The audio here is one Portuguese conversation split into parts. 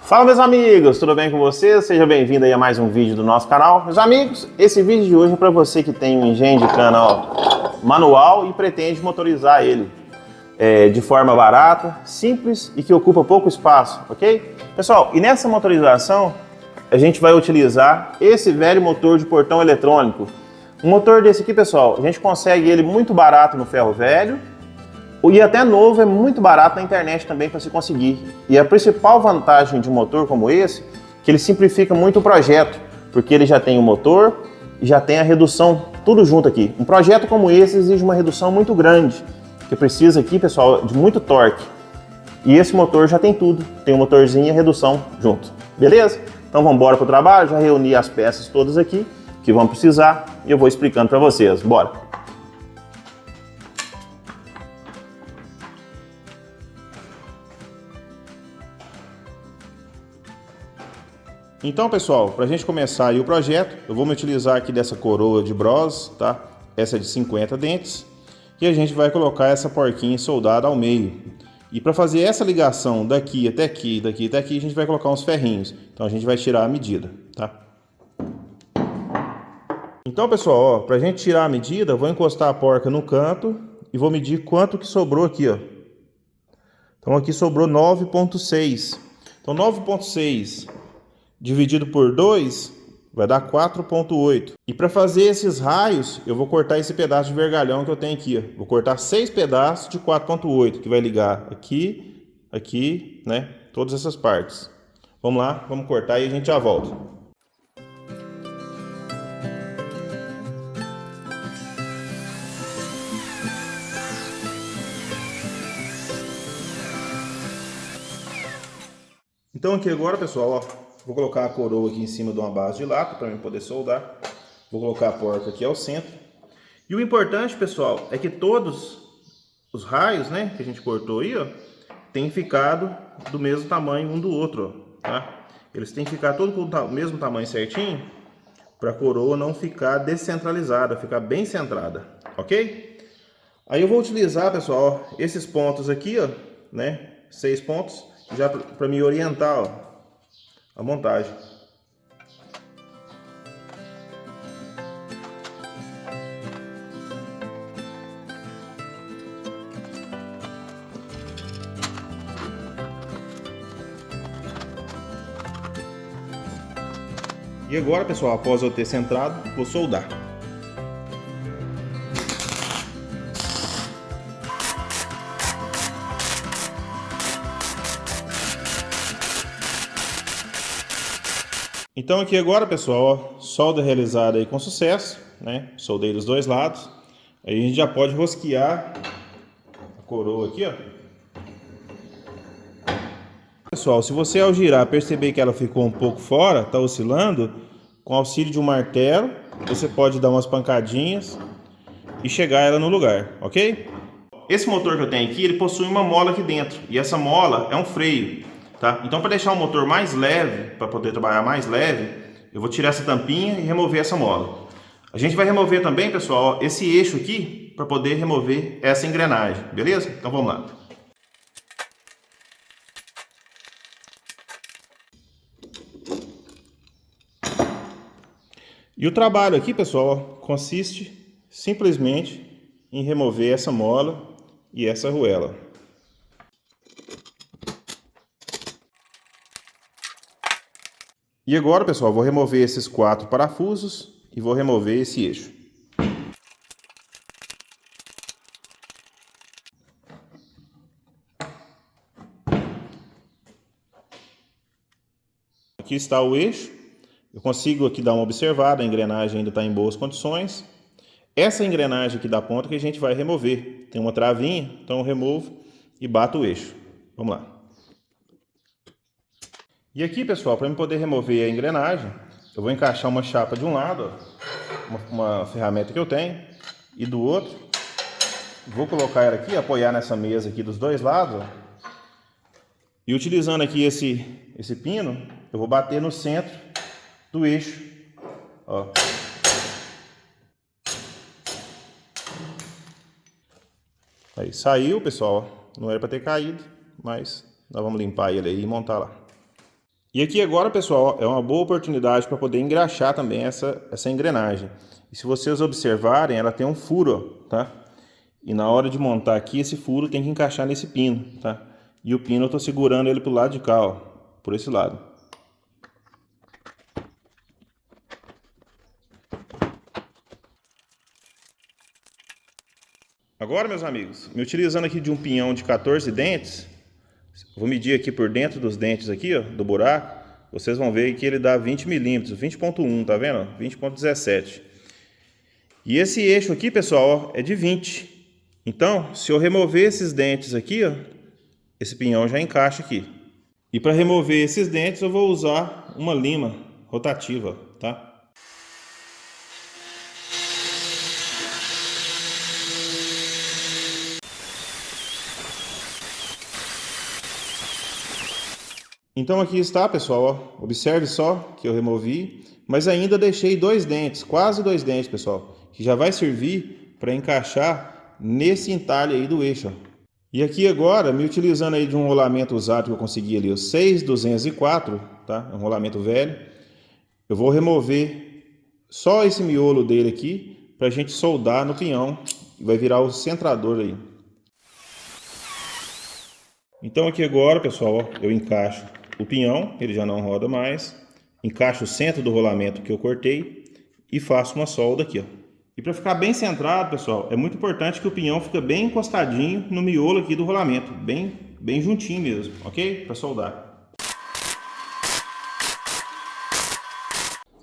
Fala, meus amigos, tudo bem com vocês? Seja bem-vindo aí a mais um vídeo do nosso canal. Meus amigos, esse vídeo de hoje é para você que tem um engenho de cana manual e pretende motorizar ele de forma barata, simples e que ocupa pouco espaço, ok? Pessoal, e nessa motorização a gente vai utilizar esse velho motor de portão eletrônico. Um motor desse aqui, pessoal, a gente consegue ele muito barato no ferro velho, e até novo é muito barato na internet também para se conseguir. E a principal vantagem de um motor como esse, que ele simplifica muito o projeto, porque ele já tem o motor e já tem a redução, tudo junto aqui. Um projeto como esse exige uma redução muito grande, que precisa aqui, pessoal, de muito torque. E esse motor já tem tudo, tem o motorzinho e a redução junto, beleza? Então vamos embora para o trabalho, já reuni as peças todas aqui, que vão precisar, e eu vou explicando para vocês, bora! Então, pessoal, para a gente começar aí o projeto, eu vou me utilizar aqui dessa coroa de bronze, tá? Essa é de 50 dentes. E a gente vai colocar essa porquinha soldada ao meio. E para fazer essa ligação daqui até aqui, daqui até aqui, a gente vai colocar uns ferrinhos. Então a gente vai tirar a medida, tá? Então, pessoal, ó, para a gente tirar a medida, eu vou encostar a porca no canto e vou medir quanto que sobrou aqui, ó. Então aqui sobrou 9,6. Então 9,6... dividido por 2 vai dar 4,8. E para fazer esses raios, eu vou cortar esse pedaço de vergalhão que eu tenho aqui. Ó. Vou cortar 6 pedaços de 4,8, que vai ligar aqui, aqui, né? Todas essas partes. Vamos lá, vamos cortar e a gente já volta. Então aqui agora, pessoal, ó. Vou colocar a coroa aqui em cima de uma base de lata para eu poder soldar. Vou colocar a porca aqui ao centro. E o importante, pessoal, é que todos os raios, né, que a gente cortou aí, ó, tem ficado do mesmo tamanho um do outro, ó, tá? Eles têm que ficar todos com o mesmo tamanho certinho para a coroa não ficar descentralizada, ficar bem centrada, ok? Aí eu vou utilizar, pessoal, ó, esses pontos aqui, ó, né, 6 pontos, já para me orientar, ó, a montagem. E agora, pessoal, após eu ter centrado, vou soldar. Então aqui agora, pessoal, ó, solda realizada aí com sucesso, né? Soldei dos dois lados. Aí a gente já pode rosquear a coroa aqui, ó. Pessoal, se você ao girar perceber que ela ficou um pouco fora, tá oscilando, com auxílio de um martelo, você pode dar umas pancadinhas e chegar ela no lugar, ok? Esse motor que eu tenho aqui, ele possui uma mola aqui dentro, e essa mola é um freio. Tá? Então, para deixar o motor mais leve, para poder trabalhar mais leve, eu vou tirar essa tampinha e remover essa mola. A gente vai remover também, pessoal, ó, esse eixo aqui, para poder remover essa engrenagem, beleza? Então vamos lá. E o trabalho aqui, pessoal, ó, consiste simplesmente em remover essa mola e essa arruela. E agora, pessoal, vou remover esses 4 parafusos e vou remover esse eixo. Aqui está o eixo. Eu consigo aqui dar uma observada, a engrenagem ainda está em boas condições. Essa engrenagem aqui da ponta que a gente vai remover. Tem uma travinha, então eu removo e bato o eixo. Vamos lá. E aqui, pessoal, para eu poder remover a engrenagem, eu vou encaixar uma chapa de um lado, ó, uma ferramenta que eu tenho, e do outro, vou colocar ela aqui, apoiar nessa mesa aqui dos dois lados, ó, e utilizando aqui esse pino, eu vou bater no centro do eixo, ó. Aí saiu, pessoal, não era para ter caído, mas nós vamos limpar ele aí e montar lá. E aqui agora, pessoal, é uma boa oportunidade para poder engraxar também essa engrenagem. E se vocês observarem, ela tem um furo, ó, tá? E na hora de montar aqui, esse furo tem que encaixar nesse pino, tá? E o pino eu tô segurando ele pro lado de cá, ó, por esse lado. Agora, meus amigos, me utilizando aqui de um pinhão de 14 dentes, vou medir aqui por dentro dos dentes aqui, ó, do buraco, vocês vão ver que ele dá 20 milímetros, 20.1, tá vendo? 20.17. E esse eixo aqui, pessoal, ó, é de 20. Então, se eu remover esses dentes aqui, ó, esse pinhão já encaixa aqui. E para remover esses dentes, eu vou usar uma lima rotativa, tá? Então aqui está, pessoal, ó. Observe só que eu removi, mas ainda deixei dois dentes, quase dois dentes, pessoal, que já vai servir para encaixar nesse entalhe aí do eixo, ó. E aqui agora, me utilizando aí de um rolamento usado que eu consegui ali, o 6204, tá? É um rolamento velho. Eu vou remover só esse miolo dele aqui para a gente soldar no pinhão e vai virar o centrador aí. Então aqui agora, pessoal, ó, eu encaixo o pinhão, ele já não roda mais, encaixo o centro do rolamento que eu cortei e faço uma solda aqui, ó. E para ficar bem centrado, pessoal, é muito importante que o pinhão fique bem encostadinho no miolo aqui do rolamento, bem juntinho mesmo, ok? Para soldar.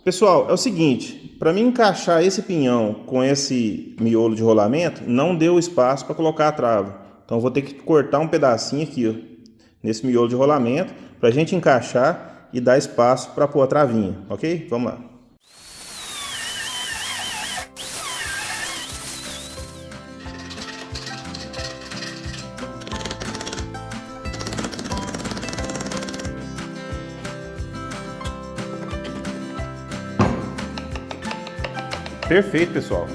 Pessoal, é o seguinte, para mim encaixar esse pinhão com esse miolo de rolamento, não deu espaço para colocar a trava. Então eu vou ter que cortar um pedacinho aqui, ó, nesse miolo de rolamento, para a gente encaixar e dar espaço para pôr a travinha, ok? Vamos lá. Perfeito, pessoal.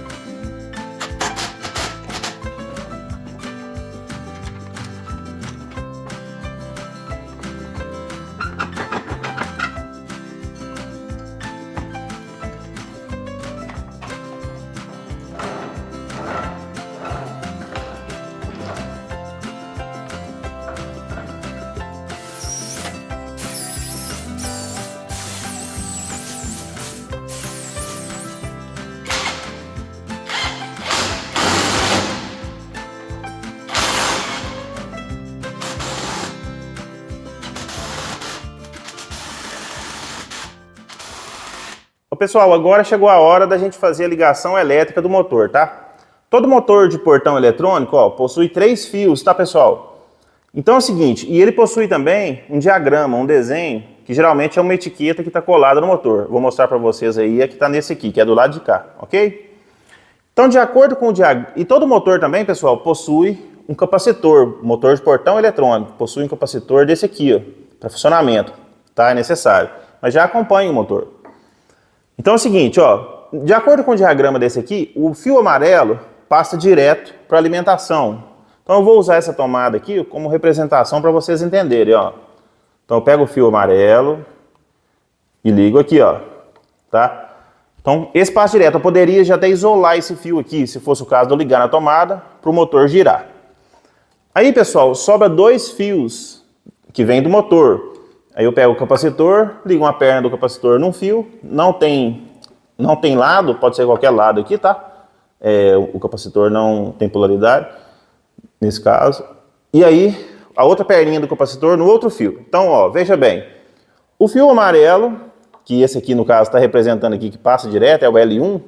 Pessoal, agora chegou a hora da gente fazer a ligação elétrica do motor, tá? Todo motor de portão eletrônico, ó, possui 3 fios, tá, pessoal? Então é o seguinte, e ele possui também um diagrama, um desenho, que geralmente é uma etiqueta que está colada no motor. Vou mostrar para vocês aí, a que está nesse aqui, que é do lado de cá, ok? Então, de acordo com o diagrama, e todo motor também, pessoal, possui um capacitor, motor de portão eletrônico, possui um capacitor desse aqui, ó, para funcionamento, tá? É necessário, mas já acompanha o motor. Então é o seguinte, ó, de acordo com o diagrama desse aqui, o fio amarelo passa direto para alimentação. Então eu vou usar essa tomada aqui como representação para vocês entenderem, ó. Então eu pego o fio amarelo e ligo aqui, ó, tá? Então esse passa direto. Eu poderia já até isolar esse fio aqui, se fosse o caso de eu ligar na tomada, para o motor girar. Aí, pessoal, sobra 2 fios que vêm do motor. Aí eu pego o capacitor, ligo uma perna do capacitor num fio, não tem lado, pode ser qualquer lado aqui, tá? O capacitor não tem polaridade, nesse caso. E aí, a outra perninha do capacitor no outro fio. Então, ó, veja bem, o fio amarelo, que esse aqui no caso está representando aqui, que passa direto, é o L1,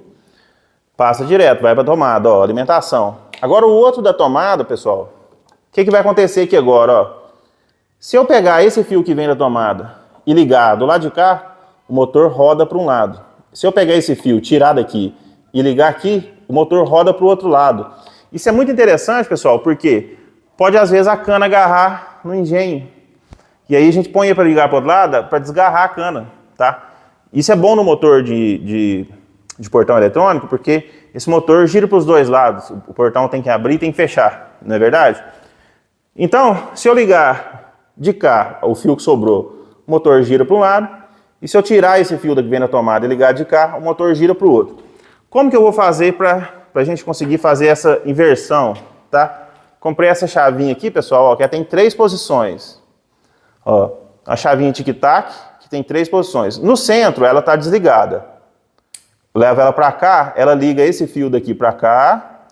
passa direto, vai para a tomada, ó, alimentação. Agora o outro da tomada, pessoal, o que vai acontecer aqui agora, ó? Se eu pegar esse fio que vem da tomada e ligar do lado de cá, o motor roda para um lado. Se eu pegar esse fio, tirar daqui e ligar aqui, o motor roda para o outro lado. Isso é muito interessante, pessoal, porque pode às vezes a cana agarrar no engenho. E aí a gente põe para ligar para o outro lado para desgarrar a cana, tá? Isso é bom no motor de portão eletrônico, porque esse motor gira para os dois lados. O portão tem que abrir e tem que fechar, não é verdade? Então, se eu ligar de cá, o fio que sobrou, o motor gira para um lado. E se eu tirar esse fio que vem da tomada e ligar de cá, o motor gira para o outro. Como que eu vou fazer para a gente conseguir fazer essa inversão, tá? Comprei essa chavinha aqui, pessoal, ó, que ela tem 3 posições. Ó, a chavinha tic-tac, que tem 3 posições. No centro, ela está desligada. Levo ela para cá, ela liga esse fio daqui para cá.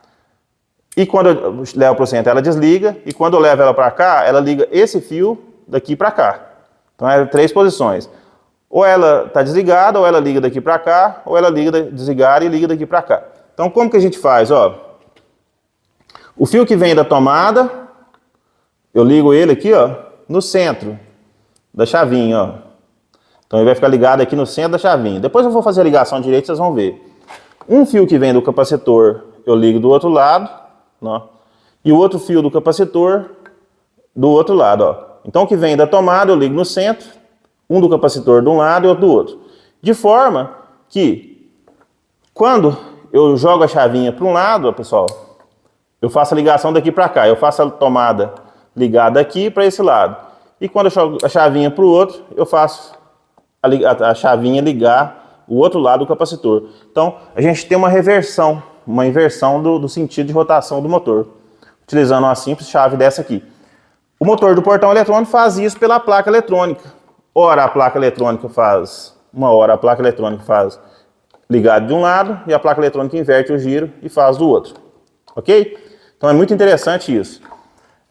E quando eu levo para o centro, ela desliga. E quando eu levo ela para cá, ela liga esse fio daqui para cá. Então, é 3 posições. Ou ela está desligada, ou ela liga daqui para cá, ou ela liga desligada e liga daqui para cá. Então, como que a gente faz? Ó, o fio que vem da tomada, eu ligo ele aqui, ó, no centro da chavinha, ó. Então, ele vai ficar ligado aqui no centro da chavinha. Depois eu vou fazer a ligação direita, vocês vão ver. Um fio que vem do capacitor, eu ligo do outro lado, ó, e o outro fio do capacitor do outro lado, ó. Então, o que vem da tomada, eu ligo no centro, um do capacitor de um lado e outro do outro. De forma que, quando eu jogo a chavinha para um lado, ó, pessoal, eu faço a ligação daqui para cá. Eu faço a tomada ligada aqui para esse lado. E quando eu jogo a chavinha para o outro, eu faço a chavinha ligar o outro lado do capacitor. Então, a gente tem uma reversão, uma inversão do sentido de rotação do motor, utilizando uma simples chave dessa aqui. O motor do portão eletrônico faz isso pela placa eletrônica. Ora a placa eletrônica faz uma hora, a placa eletrônica faz ligado de um lado e a placa eletrônica inverte o giro e faz do outro. Ok? Então é muito interessante isso.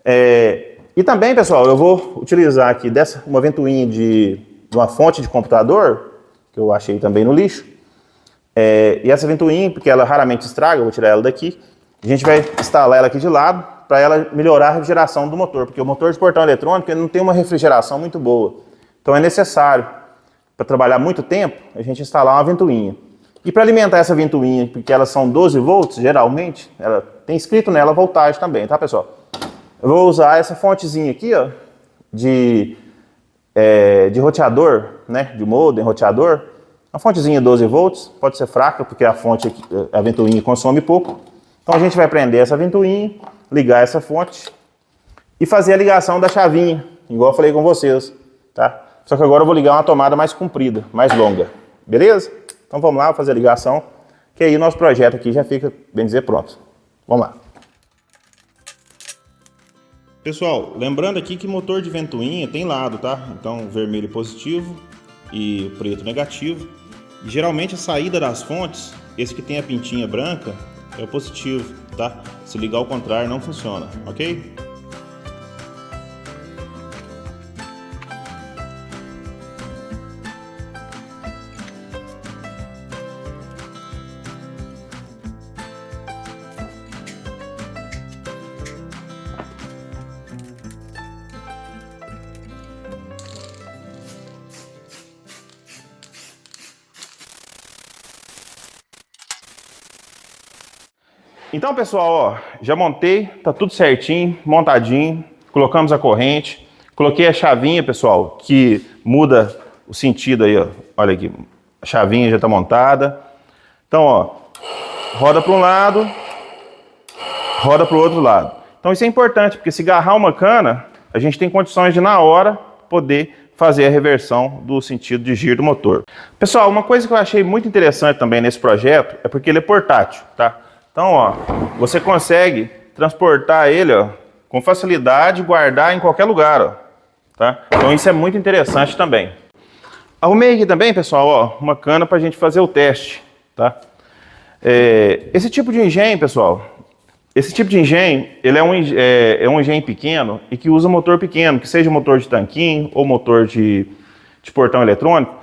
E também, pessoal, eu vou utilizar aqui uma ventoinha de uma fonte de computador, que eu achei também no lixo. E essa ventoinha, porque ela raramente estraga, eu vou tirar ela daqui. A gente vai instalar ela aqui de lado para ela melhorar a refrigeração do motor, porque o motor de portão eletrônico ele não tem uma refrigeração muito boa. Então é necessário, para trabalhar muito tempo, a gente instalar uma ventoinha. E para alimentar essa ventoinha, porque elas são 12 volts, geralmente, ela tem escrito nela a voltagem também, tá, pessoal? Eu vou usar essa fontezinha aqui, ó, de roteador, né, de modem, roteador. Uma fontezinha 12 volts, pode ser fraca, porque a fonte aqui, a ventoinha consome pouco. Então a gente vai prender essa ventoinha, ligar essa fonte e fazer a ligação da chavinha, igual eu falei com vocês, tá? Só que agora eu vou ligar uma tomada mais comprida, mais longa, beleza? Então vamos lá, vou fazer a ligação, que aí o nosso projeto aqui já fica, bem dizer, pronto. Vamos lá. Pessoal, lembrando aqui que motor de ventoinha tem lado, tá? Então vermelho positivo e preto negativo. E, geralmente a saída das fontes, esse que tem a pintinha branca, é o positivo, tá? Se ligar ao contrário não funciona, ok? Então, pessoal, ó, já montei, tá tudo certinho, montadinho, colocamos a corrente, coloquei a chavinha, pessoal, que muda o sentido aí, ó. Olha aqui, a chavinha já tá montada. Então, ó, roda para um lado, roda para o outro lado. Então isso é importante, porque se agarrar uma cana, a gente tem condições de, na hora, poder fazer a reversão do sentido de giro do motor. Pessoal, uma coisa que eu achei muito interessante também nesse projeto é porque ele é portátil, tá? Então, ó, você consegue transportar ele, ó, com facilidade e guardar em qualquer lugar, ó, tá? Então isso é muito interessante também. Arrumei aqui também, pessoal, ó, uma cana para a gente fazer o teste, tá? Esse tipo de engenho, pessoal, ele é um engenho pequeno e que usa motor pequeno, que seja motor de tanquinho ou motor de portão eletrônico.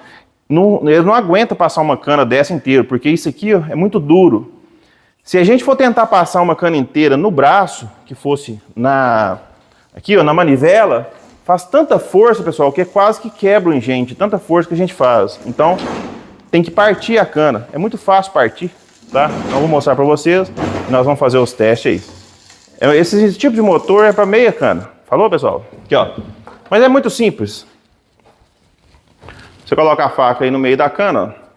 Ele não aguenta passar uma cana dessa inteira, porque isso aqui, ó, é muito duro. Se a gente for tentar passar uma cana inteira no braço, que fosse aqui, ó, na manivela, faz tanta força, pessoal, que quase que quebra o engenho, de tanta força que a gente faz. Então, tem que partir a cana. É muito fácil partir, tá? Então, eu vou mostrar para vocês e nós vamos fazer os testes aí. Esse tipo de motor é para meia cana. Falou, pessoal? Aqui, ó. Mas é muito simples. Você coloca a faca aí no meio da cana, ó.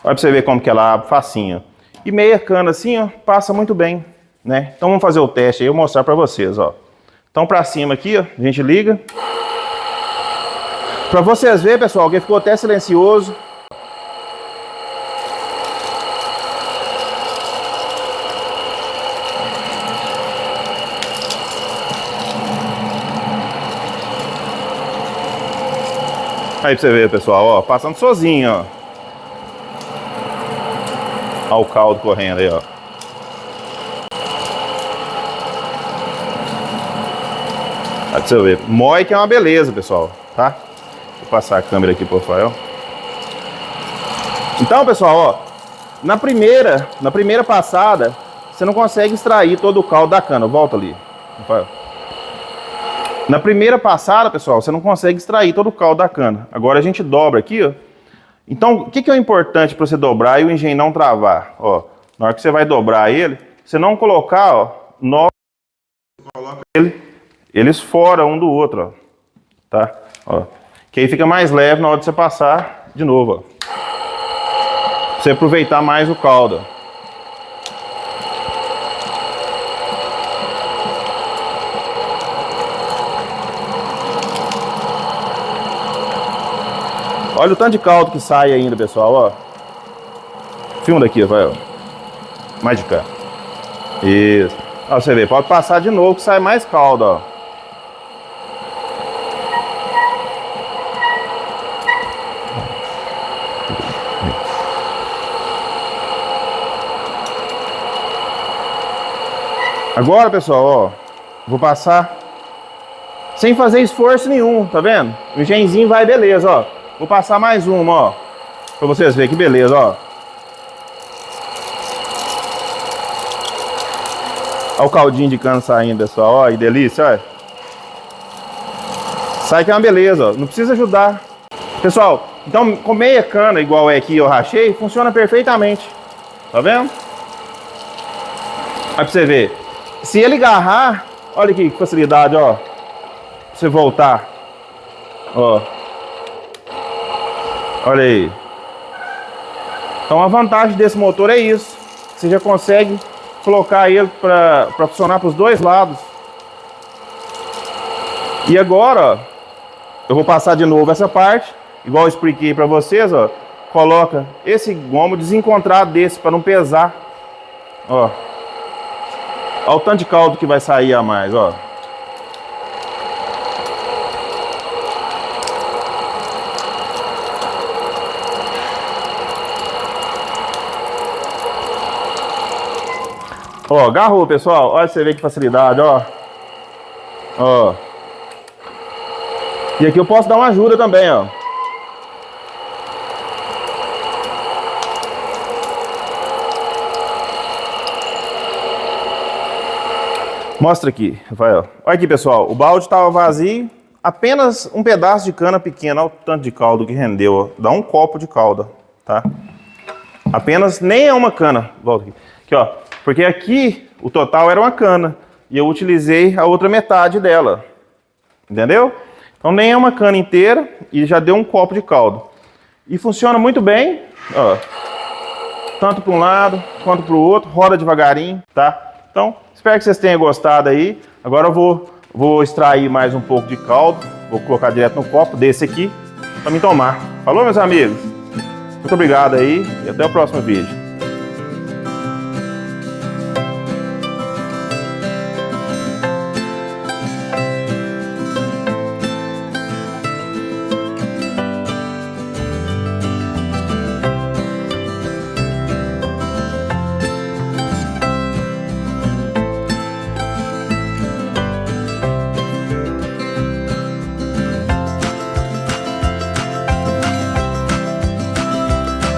Olha pra você ver como que ela abre facinho. E meia cana assim, ó, passa muito bem, né? Então vamos fazer o teste aí, eu vou mostrar para vocês, ó. Então para cima aqui, ó, a gente liga. Para vocês verem, pessoal, que ficou até silencioso. Aí pra você ver, pessoal, ó, passando sozinho, ó. Ó o caldo correndo aí, ó. Aí pra você ver. Mói que é uma beleza, pessoal, tá? Vou passar a câmera aqui pro Rafael. Então, pessoal, ó, na primeira passada, você não consegue extrair todo o caldo da cana. Volta ali, Rafael. Na primeira passada, pessoal, você não consegue extrair todo o caldo da cana. Agora a gente dobra aqui, ó. Então, o que é o importante para você dobrar e o engenho não travar? Ó, na hora que você vai dobrar ele, você não colocar, ó, coloca eles fora um do outro, ó. Tá? Ó. Que aí fica mais leve na hora de você passar de novo, ó. Pra você aproveitar mais o caldo, ó. Olha o tanto de caldo que sai ainda, pessoal, ó. Filma daqui, vai, ó. Mais de cá. Isso. Ó, você vê, pode passar de novo que sai mais caldo, ó. Agora, pessoal, ó, vou passar sem fazer esforço nenhum, tá vendo? O engenhozinho vai beleza, ó. Vou passar mais uma, ó, pra vocês verem que beleza, ó. Olha o caldinho de cana saindo, pessoal, ó, que delícia, ó. Sai que é uma beleza, ó, não precisa ajudar. Pessoal, então com meia cana, igual é aqui eu rachei, funciona perfeitamente, tá vendo? Aí pra você ver, se ele agarrar, olha aqui que facilidade, ó, pra você voltar, ó. Olha aí. Então a vantagem desse motor é isso. Você já consegue colocar ele para funcionar para os dois lados. E agora, ó, eu vou passar de novo essa parte, igual eu expliquei para vocês, ó. Coloca esse gomo desencontrado desse para não pesar. Ó. Olha o tanto de caldo que vai sair a mais, ó. Ó, agarrou, pessoal. Olha, você vê que facilidade, ó. Ó. E aqui eu posso dar uma ajuda também, ó. Mostra aqui, Rafael. Olha aqui, pessoal. O balde estava vazio. Apenas um pedaço de cana pequena. Olha o tanto de caldo que rendeu, ó. Dá um copo de calda, tá? Apenas, nem é uma cana. Volta aqui. Aqui, ó. Porque aqui o total era uma cana e eu utilizei a outra metade dela, entendeu? Então nem é uma cana inteira e já deu um copo de caldo. E funciona muito bem, ó, tanto para um lado quanto para o outro, roda devagarinho, tá? Então espero que vocês tenham gostado aí. Agora eu vou extrair mais um pouco de caldo, vou colocar direto no copo desse aqui para me tomar. Falou, meus amigos? Muito obrigado aí e até o próximo vídeo.